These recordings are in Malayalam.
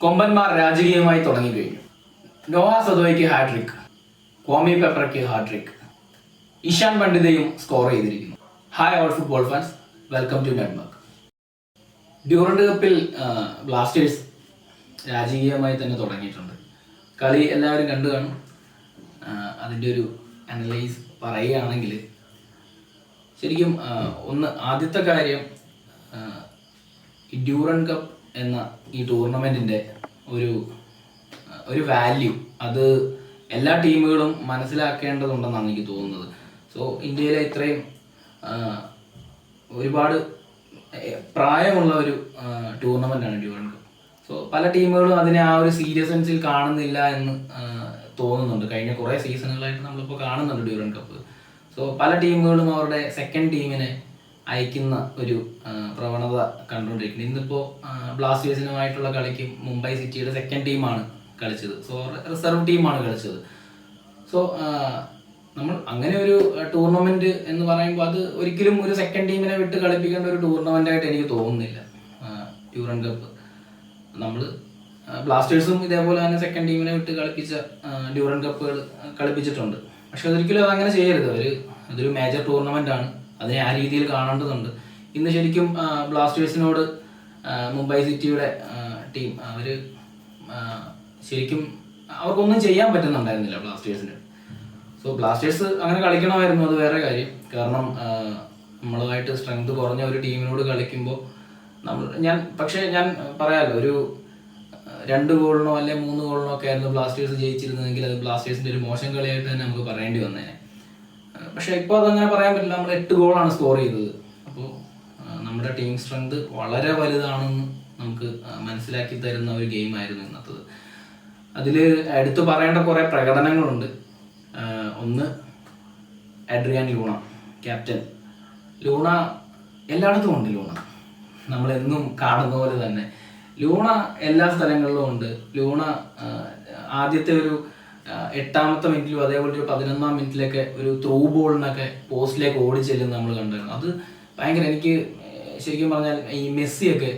കൊമ്പന്മാർ രാജകീയമായി തുടങ്ങിക്കഴിഞ്ഞു. നോഹ സദോയ്ക്ക് ഹാട്രിക്, ക്വാമി പെപ്രയ്ക്ക് ഹാട്രിക്, ഇഷാൻ പണ്ഡിതയും സ്കോർ ചെയ്തിരിക്കുന്നു. Hi all football fans, welcome to network. Durand കപ്പിൽ ബ്ലാസ്റ്റേഴ്സ് രാജകീയമായി തന്നെ തുടങ്ങിയിട്ടുണ്ട്. കളി എല്ലാവരും കണ്ടു കാണും. അതിൻ്റെ ഒരു അനലൈസ് പറയുകയാണെങ്കിൽ ശരിക്കും ആദ്യത്തെ കാര്യം, ഈ ഡ്യൂറന്റ് കപ്പ് എന്ന ഈ ടൂർണമെൻറ്റിൻ്റെ ഒരു വാല്യൂ അത് എല്ലാ ടീമുകളും മനസ്സിലാക്കേണ്ടതുണ്ടെന്നാണ് എനിക്ക് തോന്നുന്നത്. സോ ഇന്ത്യയിലെ ഇത്രയും ഒരുപാട് പ്രായമുള്ള ഒരു ടൂർണമെൻ്റാണ് ഡ്യൂറന്റ് കപ്പ്. സോ പല ടീമുകളും അതിനെ ആ ഒരു സീരിയസ്നെസ്സിൽ കാണുന്നില്ല എന്ന് തോന്നുന്നുണ്ട്. കഴിഞ്ഞ കുറേ സീസണുകളായിട്ട് നമ്മളിപ്പോൾ കാണുന്നുണ്ട് ഡ്യൂറന്റ് കപ്പ്. സോ പല ടീമുകളും അവരുടെ സെക്കൻഡ് ടീമിനെ അയക്കുന്ന ഒരു പ്രവണത കണ്ടുകൊണ്ടിരിക്കുന്നത്. ഇന്നിപ്പോൾ ബ്ലാസ്റ്റേഴ്സിനുമായിട്ടുള്ള കളിക്ക് മുംബൈ സിറ്റിയുടെ സെക്കൻഡ് ടീമാണ് കളിച്ചത്. സോ റിസർവ് ടീമാണ് കളിച്ചത്. സോ നമ്മൾ അങ്ങനെ ഒരു ടൂർണമെൻറ്റ് എന്ന് പറയുമ്പോൾ അത് ഒരിക്കലും ഒരു സെക്കൻഡ് ടീമിനെ വിട്ട് കളിപ്പിക്കേണ്ട ഒരു ടൂർണമെൻ്റായിട്ട് എനിക്ക് തോന്നുന്നില്ല. ഡ്യൂറന്റ് കപ്പ് നമ്മൾ ബ്ലാസ്റ്റേഴ്സും ഇതേപോലെ തന്നെ സെക്കൻഡ് ടീമിനെ വിട്ട് കളിപ്പിച്ച ഡ്യൂറന്റ് കപ്പുകൾ കളിപ്പിച്ചിട്ടുണ്ട്. പക്ഷെ അതൊരിക്കലും അതങ്ങനെ ചെയ്യരുത്. അതൊരു മേജർ ടൂർണമെൻ്റ് ആണ്, അതിനെ ആ രീതിയിൽ കാണേണ്ടതുണ്ട്. ഇന്ന് ശരിക്കും ബ്ലാസ്റ്റേഴ്സിനോട് മുംബൈ സിറ്റിയുടെ ടീം ശരിക്കും അവർക്കൊന്നും ചെയ്യാൻ പറ്റുന്നുണ്ടായിരുന്നില്ല ബ്ലാസ്റ്റേഴ്സിന്. സോ ബ്ലാസ്റ്റേഴ്സ് അങ്ങനെ കളിക്കണമായിരുന്നു, അത് വേറെ കാര്യം. കാരണം നമ്മളുമായിട്ട് സ്ട്രെങ്ത് കുറഞ്ഞ ഒരു ടീമിനോട് കളിക്കുമ്പോൾ ഞാൻ പറയാമല്ലോ, ഒരു 2 ഗോളിനോ അല്ലെ 3 ഗോളിനോ ഒക്കെ ആയിരുന്നു ബ്ലാസ്റ്റേഴ്സ് ജയിച്ചിരുന്നതെങ്കിൽ അത് ബ്ലാസ്റ്റേഴ്സിൻ്റെ ഒരു മോശം കളിയായിട്ട് തന്നെ നമുക്ക് പറയേണ്ടി വന്നേനെ. പക്ഷെ ഇപ്പോൾ അതങ്ങനെ പറയാൻ പറ്റില്ല. നമ്മൾ 8 ഗോളാണ് സ്കോർ ചെയ്തത്. അപ്പോൾ നമ്മുടെ ടീം സ്ട്രെങ്ത് വളരെ വലുതാണെന്ന് നമുക്ക് മനസ്സിലാക്കി തരുന്ന ഒരു ഗെയിമായിരുന്നു ഇന്നത്തത്. അതിൽ എടുത്തു പറയേണ്ട കുറേ പ്രകടനങ്ങളുണ്ട്. ഒന്ന്, അഡ്രിയാൻ ലൂണ, ക്യാപ്റ്റൻ ലൂണ. എല്ലായിടത്തും ഉണ്ട് ലൂണ, നമ്മളെന്നും കാണുന്ന പോലെ തന്നെ ലൂണ എല്ലാ സ്ഥലങ്ങളിലും ഉണ്ട്. ലൂണ ആദ്യത്തെ ഒരു 8ാമത്തെ മിനിറ്റിലും അതേപോലെ ഒരു 11ാം മിനിറ്റിലൊക്കെ ഒരു ത്രൂ ബോളിനൊക്കെ പോസ്റ്റിലേക്ക് ഓടിച്ചെല്ലുന്ന നമ്മൾ കണ്ടായിരുന്നു. അത് ഭയങ്കര, എനിക്ക് ശരിക്കും പറഞ്ഞാൽ ഈ മെസ്സിയൊക്കെ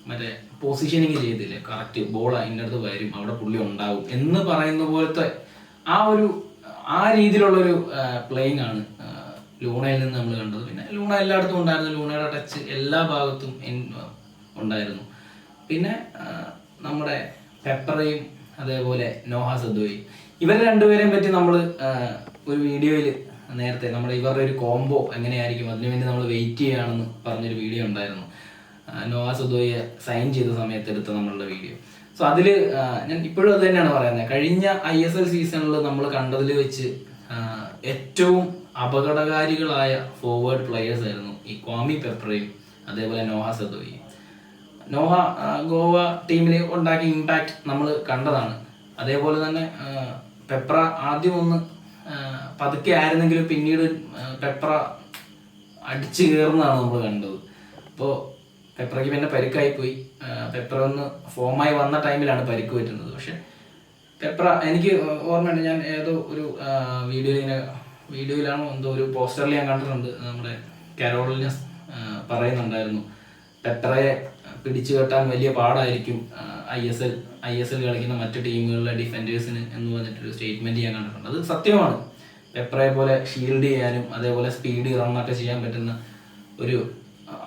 മറ്റേ പൊസിഷനിങ് ചെയ്തില്ലേ, കറക്റ്റ് ബോൾ അതിൻ്റെ അടുത്ത് വരും, അവിടെ പുള്ളി ഉണ്ടാവും എന്ന് പറയുന്ന പോലത്തെ ആ രീതിയിലുള്ളൊരു പ്ലേയിങ് ആണ് ലൂണയിൽ നിന്ന് നമ്മൾ കണ്ടത്. പിന്നെ ലൂണ എല്ലായിടത്തും ഉണ്ടായിരുന്നു. ലൂണയുടെ ടച്ച് എല്ലാ ഭാഗത്തും ഉണ്ടായിരുന്നു. പിന്നെ നമ്മുടെ പെപ്പറയും അതേപോലെ നോഹ സദോയും, ഇവർ രണ്ടുപേരെയും പറ്റി നമ്മൾ ഒരു വീഡിയോയിൽ നേരത്തെ ഇവരുടെ ഒരു കോംബോ എങ്ങനെയായിരിക്കും അതിനുവേണ്ടി നമ്മൾ വെയിറ്റ് ചെയ്യുകയാണെന്ന് പറഞ്ഞൊരു വീഡിയോ ഉണ്ടായിരുന്നു. നോഹ സദോയെ സൈൻ ചെയ്ത സമയത്ത് എടുത്ത നമ്മളുടെ വീഡിയോ. സോ അതിൽ ഞാൻ ഇപ്പോഴും അത് തന്നെയാണ് പറയുന്നത്. കഴിഞ്ഞ ISL സീസണിൽ നമ്മൾ കണ്ടതിൽ വെച്ച് ഏറ്റവും അപകടകാരികളായ ഫോർവേഡ് പ്ലെയേഴ്സ് ആയിരുന്നു ഈ ക്വാമി പെപ്രയും അതേപോലെ നോഹ സദോയും. നോഹ ഗോവ ടീമിൽ ഉണ്ടാക്കിയ ഇമ്പാക്റ്റ് നമ്മൾ കണ്ടതാണ്. അതേപോലെ തന്നെ പെപ്ര ആദ്യം ഒന്ന് പതുക്കെ ആയിരുന്നെങ്കിലും പിന്നീട് പെപ്ര അടിച്ചു കയറുന്നതാണ് നമ്മൾ കണ്ടത്. അപ്പോൾ പെപ്രയ്ക്ക് പിന്നെ പരിക്കായിപ്പോയി. പെപ്ര ഒന്ന് ഫോമായി വന്ന ടൈമിലാണ് പരിക്ക് പറ്റുന്നത്. പക്ഷെ പെപ്ര, എനിക്ക് ഓർമ്മയുണ്ട്, ഞാൻ ഏതോ ഒരു വീഡിയോയിലാണോ എന്തോ ഒരു പോസ്റ്ററിൽ ഞാൻ കണ്ടിട്ടുണ്ട്. നമ്മുടെ കരോളിന് പറയുന്നുണ്ടായിരുന്നു പെപ്രയെ പിടിച്ചു കെട്ടാൻ വലിയ പാടായിരിക്കും ISL കളിക്കുന്ന മറ്റു ടീമുകളിലെ ഡിഫൻഡേഴ്സിന് എന്ന് പറഞ്ഞിട്ടൊരു സ്റ്റേറ്റ്മെന്റ് ഞാൻ കണ്ടിട്ടുണ്ട്. അത് സത്യമാണ്. പെപ്രയെ പോലെ ഷീൽഡ് ചെയ്യാനും അതേപോലെ സ്പീഡ് റണ്ണൊക്കെ ചെയ്യാൻ പറ്റുന്ന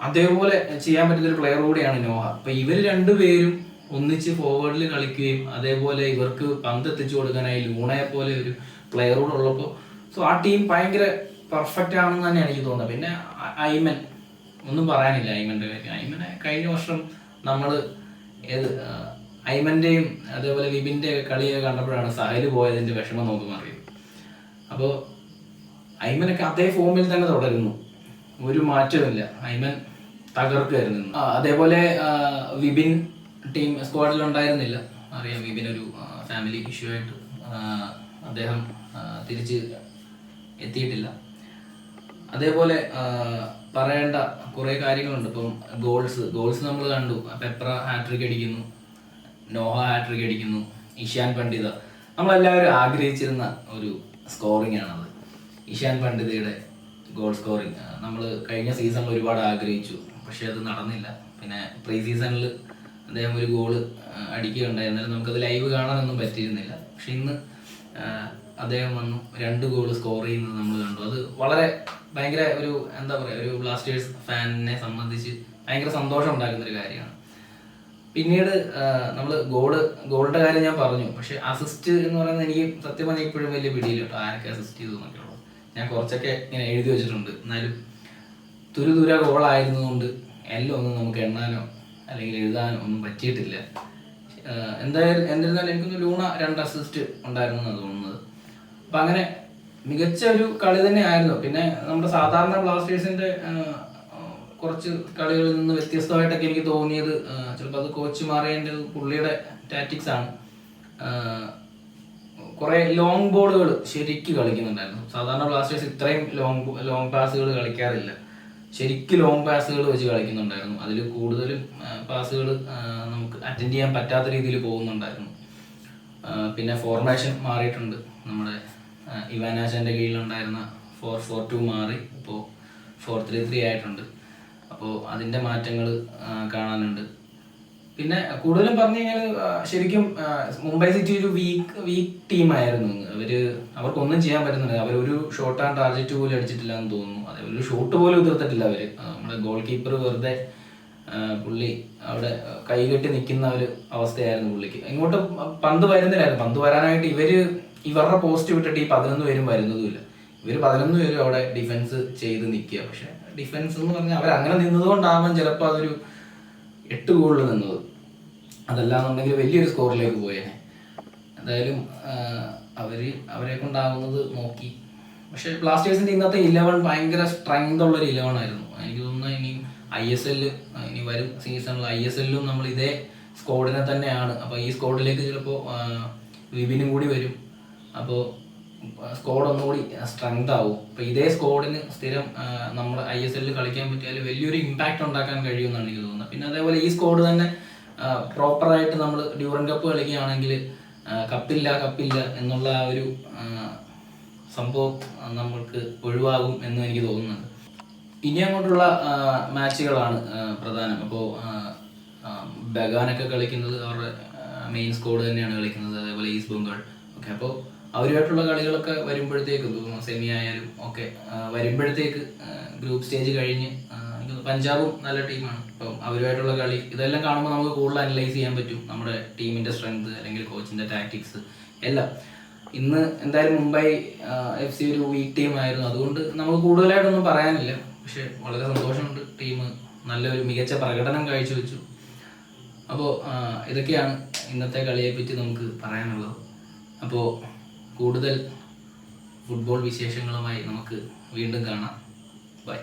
അതേപോലെ ചെയ്യാൻ പറ്റുന്ന ഒരു പ്ലെയർ കൂടിയാണ് നോഹ. അപ്പൊ ഇവർ രണ്ടുപേരും ഒന്നിച്ച് ഫോർവേഡിൽ കളിക്കുകയും അതേപോലെ ഇവർക്ക് പന്ത് എത്തിച്ചു കൊടുക്കാനായി ലൂണയെ പോലെ ഒരു പ്ലെയർ കൂടെ ഉള്ളപ്പോൾ സോ ആ ടീം ഭയങ്കര പെർഫെക്റ്റ് ആണെന്ന് തന്നെയാണ് എനിക്ക് തോന്നുന്നത്. പിന്നെ ഐമൻ, ഒന്നും പറയാനില്ല ഐമൻ്റെ കാര്യം. ഐമനെ കഴിഞ്ഞ വർഷം നമ്മൾ ഐമൻ്റെയും അതേപോലെ വിപിൻ്റെ കളിയൊക്കെ കണ്ടപ്പോഴാണ് സഹല് പോയതിൻ്റെ വിഷമം നമുക്ക് മാറിയത്. അപ്പോൾ ഐമനൊക്കെ അതേ ഫോമിൽ തന്നെ തുടരുന്നു, ഒരു മാറ്റമില്ല. ഐമൻ തകർക്കായിരുന്നു. അതേപോലെ വിപിൻ ടീം സ്ക്വാഡിൽ ഉണ്ടായിരുന്നില്ല, അറിയാം. വിപിൻ ഒരു ഫാമിലി ഇഷ്യൂ ആയിട്ട് അദ്ദേഹം തിരിച്ച് എത്തിയിട്ടില്ല. അതേപോലെ പറയേണ്ട കുറേ കാര്യങ്ങളുണ്ട്. ഇപ്പം ഗോൾസ് നമ്മൾ കണ്ടു. പെപ്ര ഹാട്രിക് അടിക്കുന്നു, നോഹ ഹാട്രിക് അടിക്കുന്നു, ഇഷാൻ പണ്ഡിത. നമ്മളെല്ലാവരും ആഗ്രഹിച്ചിരുന്ന ഒരു സ്കോറിംഗ് ആണത്. ഇഷാൻ പണ്ഡിതയുടെ ഗോൾ സ്കോറിങ് നമ്മൾ കഴിഞ്ഞ സീസണിൽ ഒരുപാട് ആഗ്രഹിച്ചു, പക്ഷെ അത് നടന്നില്ല. പിന്നെ പ്രീ സീസണിൽ അദ്ദേഹം ഒരു ഗോള് അടിക്കുകയുണ്ടായി. എന്നാലും നമുക്കത് ലൈവ് കാണാനൊന്നും പറ്റിയിരുന്നില്ല. പക്ഷെ ഇന്ന് അദ്ദേഹം വന്നു 2 ഗോള് സ്കോർ ചെയ്യുന്നത് നമ്മൾ കണ്ടു. അത് വളരെ ഭയങ്കര ഒരു എന്താ പറയുക, ഒരു ബ്ലാസ്റ്റേഴ്സ് ഫാനിനെ സംബന്ധിച്ച് ഭയങ്കര സന്തോഷം ഉണ്ടാക്കുന്നൊരു കാര്യമാണ്. പിന്നീട് നമ്മൾ ഗോളിൻ്റെ കാര്യം ഞാൻ പറഞ്ഞു. പക്ഷെ അസിസ്റ്റ് എന്ന് പറയുന്നത് എനിക്ക് സത്യം പറഞ്ഞാൽ ഇപ്പോഴും വലിയ പിടിയില്ല കേട്ടോ, ആരൊക്കെ അസിസ്റ്റ് ചെയ്തു എന്നൊക്കെ ഉള്ളത്. ഞാൻ കുറച്ചൊക്കെ ഇങ്ങനെ എഴുതി വെച്ചിട്ടുണ്ട്. എന്നാലും തുരുതുര ഗോളായിരുന്നതുകൊണ്ട് എല്ലാം ഒന്നും നമുക്ക് എണ്ണാനോ അല്ലെങ്കിൽ എഴുതാനോ ഒന്നും പറ്റിയിട്ടില്ല. എന്നിരുന്നാലും എനിക്കൊന്ന് ലൂണ 2 അസിസ്റ്റ് ഉണ്ടായിരുന്നു എന്നാണ് തോന്നുന്നത്. അപ്പം അങ്ങനെ മികച്ച ഒരു കളി തന്നെ ആയിരുന്നു. പിന്നെ നമ്മുടെ സാധാരണ ബ്ലാസ്റ്റേഴ്സിന്റെ കുറച്ച് കളികളിൽ നിന്ന് വ്യത്യസ്തമായിട്ടൊക്കെ എനിക്ക് തോന്നിയത്, ചിലപ്പോൾ അത് കോച്ച് മാറിയതിൻ്റെ പുള്ളിയുടെ ടാറ്റിക്സ് ആണ്. കുറെ ലോങ് ബോളുകൾ ശരിക്ക് കളിക്കുന്നുണ്ടായിരുന്നു. സാധാരണ ബ്ലാസ്റ്റേഴ്സ് ഇത്രയും ലോങ് പാസുകൾ കളിക്കാറില്ല. ശരിക്കും ലോങ് പാസുകൾ വെച്ച് കളിക്കുന്നുണ്ടായിരുന്നു. അതിൽ കൂടുതലും പാസുകൾ നമുക്ക് അറ്റൻഡ് ചെയ്യാൻ പറ്റാത്ത രീതിയിൽ പോകുന്നുണ്ടായിരുന്നു. പിന്നെ ഫോർമേഷൻ മാറിയിട്ടുണ്ട്. നമ്മുടെ ഇവാനാശൻ്റെ കീഴിലുണ്ടായിരുന്ന 4-4-2 മാറി ഇപ്പോൾ 4-3-3 ആയിട്ടുണ്ട്. അപ്പോൾ അതിൻ്റെ മാറ്റങ്ങൾ കാണാനുണ്ട്. പിന്നെ കൂടുതലും പറഞ്ഞു കഴിഞ്ഞാൽ ശരിക്കും മുംബൈ സിറ്റി ഒരു വീക്ക് ടീമായിരുന്നു. അവർക്കൊന്നും ചെയ്യാൻ പറ്റുന്നില്ല. അവരൊരു ഷോട്ട് ആൻഡ് ടാർജറ്റ് പോലും അടിച്ചിട്ടില്ല എന്ന് തോന്നുന്നു. അതേപോലെ ഒരു ഷോട്ട് പോലും ഉതിർത്തിട്ടില്ല അവർ. നമ്മുടെ ഗോൾ കീപ്പർ വെറുതെ പുള്ളി അവിടെ കൈകെട്ടി നിൽക്കുന്ന ഒരു അവസ്ഥയായിരുന്നു പുള്ളിക്ക്. ഇങ്ങോട്ട് പന്ത് വരുന്നില്ലായിരുന്നു. പന്ത് വരാനായിട്ട് ഇവരുടെ പോസ്റ്റ് വിട്ടിട്ട് ഈ 11 പേരും വരുന്നതുമില്ല. ഇവർ 11 പേരും അവിടെ ഡിഫൻസ് ചെയ്ത് നിൽക്കുക. പക്ഷെ ഡിഫൻസ് എന്ന് പറഞ്ഞാൽ അവരങ്ങനെ നിന്നതുകൊണ്ടാവാൻ ചിലപ്പോൾ അതൊരു 8 ഗോളിൽ നിന്നത്. അതല്ലാന്നുണ്ടെങ്കിൽ വലിയൊരു സ്കോറിലേക്ക് പോയേനെ. എന്തായാലും അവരെ കൊണ്ടാവുന്നത് നോക്കി. പക്ഷെ ബ്ലാസ്റ്റേഴ്സിന്റെ ഇന്നത്തെ 11 ഭയങ്കര സ്ട്രെങ്ത് ഉള്ളൊരു 11 ആയിരുന്നു. എനിക്ക് തോന്നുന്നു ഇനി ISL ഇനി വരും സീസണിൽ ISLലും നമ്മൾ ഇതേ സ്ക്വാഡിനെ തന്നെയാണ്. അപ്പോൾ ഈ സ്ക്വാഡിലേക്ക് ചിലപ്പോൾ വിപിനും കൂടി വരും. അപ്പോൾ സ്ക്വാഡ് ഒന്നുകൂടി സ്ട്രെങ്ത് ആവും. അപ്പോൾ ഇതേ സ്ക്വാഡിന് സ്ഥിരം നമ്മുടെ ISLൽ കളിക്കാൻ പറ്റിയാൽ വലിയൊരു ഇമ്പാക്റ്റ് ഉണ്ടാക്കാൻ കഴിയുമെന്നാണ് എനിക്ക് തോന്നുന്നത്. പിന്നെ അതേപോലെ ഈ സ്ക്വാഡ് തന്നെ പ്രോപ്പറായിട്ട് നമ്മൾ ഡ്യൂറൻ കപ്പ് കളിക്കുകയാണെങ്കിൽ കപ്പില്ല എന്നുള്ള ആ ഒരു സംഭവം നമ്മൾക്ക് ഒഴിവാകും എന്നും എനിക്ക് തോന്നുന്നുണ്ട്. ഇനി അങ്ങോട്ടുള്ള മാച്ചുകളാണ് പ്രധാനം. അപ്പോൾ ബഗാനൊക്കെ കളിക്കുന്നത് അവരുടെ മെയിൻ സ്ക്വാഡ് തന്നെയാണ് കളിക്കുന്നത്. അതേപോലെ ഈസ്റ്റ് ബംഗാൾ ഓക്കെ. അപ്പോൾ അവരുമായിട്ടുള്ള കളികളൊക്കെ വരുമ്പോഴത്തേക്ക് സെമി ആയാലും ഒക്കെ വരുമ്പോഴത്തേക്ക് ഗ്രൂപ്പ് സ്റ്റേജ് കഴിഞ്ഞ് പഞ്ചാബും നല്ല ടീമാണ്. അപ്പം അവരുമായിട്ടുള്ള കളി ഇതെല്ലാം കാണുമ്പോൾ നമുക്ക് കൂടുതൽ അനലൈസ് ചെയ്യാൻ പറ്റും. നമ്മുടെ ടീമിൻ്റെ സ്ട്രെങ്ത് അല്ലെങ്കിൽ കോച്ചിൻ്റെ ടാക്ടിക്സ് എല്ലാം. ഇന്ന് എന്തായാലും മുംബൈ FC ഒരു വീക്ക് ടീമായിരുന്നു. അതുകൊണ്ട് നമുക്ക് കൂടുതലായിട്ടൊന്നും പറയാനില്ല. പക്ഷെ വളരെ സന്തോഷമുണ്ട്. ടീം നല്ലൊരു മികച്ച പ്രകടനം കാഴ്ചവെച്ചു. അപ്പോൾ ഇതൊക്കെയാണ് ഇന്നത്തെ കളിയെപ്പറ്റി നമുക്ക് പറയാനുള്ളത്. അപ്പോൾ കൂടുതൽ ഫുട്ബോൾ വിശേഷങ്ങളുമായി നമുക്ക് വീണ്ടും കാണാം. ബൈ.